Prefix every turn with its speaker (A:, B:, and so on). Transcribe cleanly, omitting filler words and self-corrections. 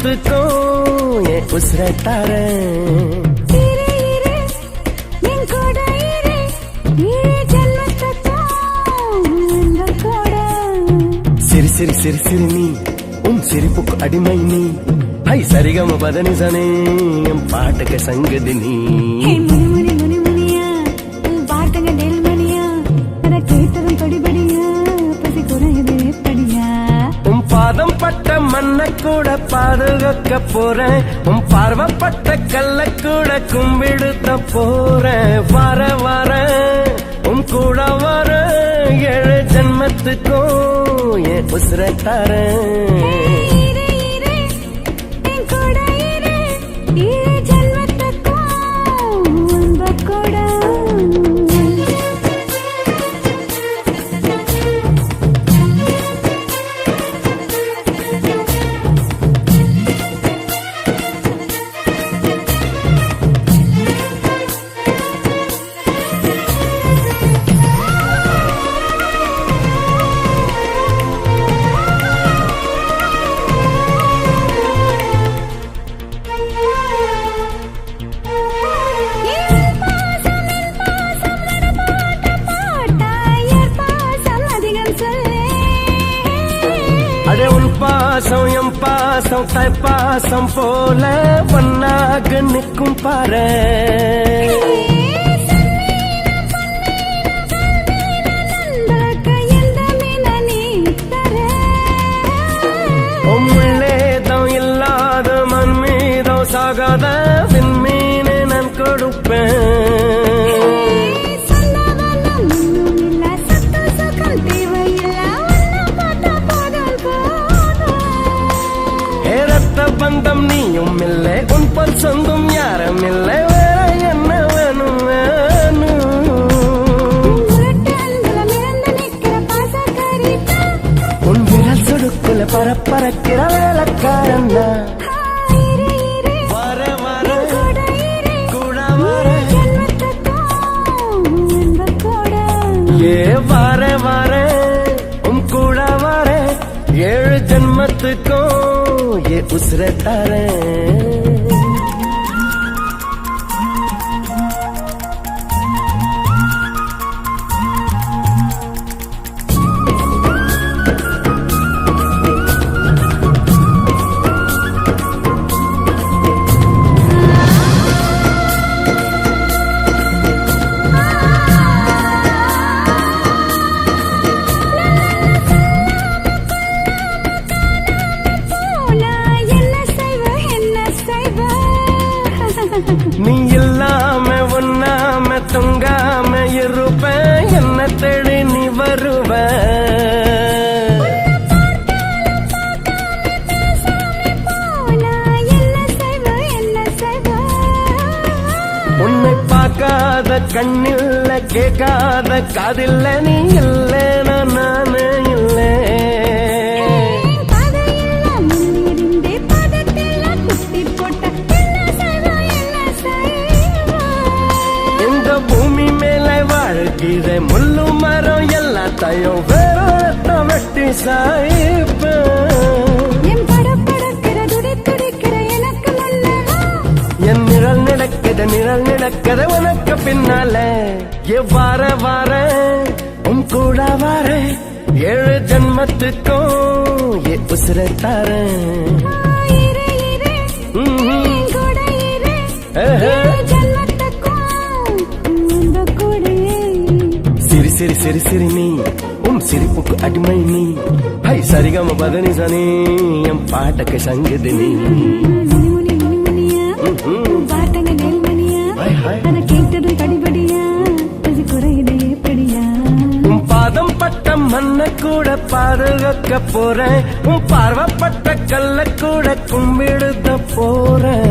A: ஜன்மத்துக்கும் என் உசுரை தரேன். சிரி சிரி சிரி சிரி நீ உன் சிரிப்புக்கு அடிமை நீ. ஹை சரிகம பதனி சனே என் பாட்டுக்கு சங்கதி நீ. பாதம் பட்ட மண்ண கூட பாதுகாக்க போறேன். உன் பார்வப்பட்ட கல்ல கூட கும்பிடுத்த போறேன். வர வர உன் கூட வர 7 ஜன்மத்துக்கும் என் உசுரை தரேன். அடே உன் பாசம் எம் பாசம் தாய் பாசம் போல ஒன்னாக நிற்கும் பாரு. உள்ளேதம் இல்லாத மண் மீதம் சாகாத விண்மீனை நான் கொடுப்பேன். பந்தம் நீயும் இல்லை உன் பல் சொந்தம் யாரும் இல்லை. வேற என்ன வேணும் வேணும். உன் விரல் சொடுக்குல பரப்பறக்கிற வேலைக்காரன் வர வர கூட வர ஏ வர வர உன் கூட வர 7 ஜன்மத்துக்கும் ये उसे तारे. நீ இல்லாம ஒன்னாம தொங்காம இருப்பேன். என்ன தேடி நீ வருவ. உன்னை பார்க்காத கண்ணில்ல கேட்காத காதில்ல நீ இல்லை நானே இல்லை. பூமி மேல வாழ்கிற முள்ளு மரம் எல்லாத்தையும் வேற வெட்டி சாய்ப்ப. என் நிழல் நடக்குது உனக்கு பின்னால. வார வார உன் கூட வார 7 ஜன்மத்துக்கும் என் உசுரை தரேன். சிரி சிரி சிரி சிரி நீ உன் சிரிப்புக்கு அடிமை நீ. ஹை சரிகம பதனி சனே என் பாட்டுக்கு சங்கதி நீ. உன் பாதம் பட்ட மண்ண கூட பாதுகாக்க போறேன். உன் பார்வப்பட்ட கல்ல கூட கும்பிடுத போறேன்.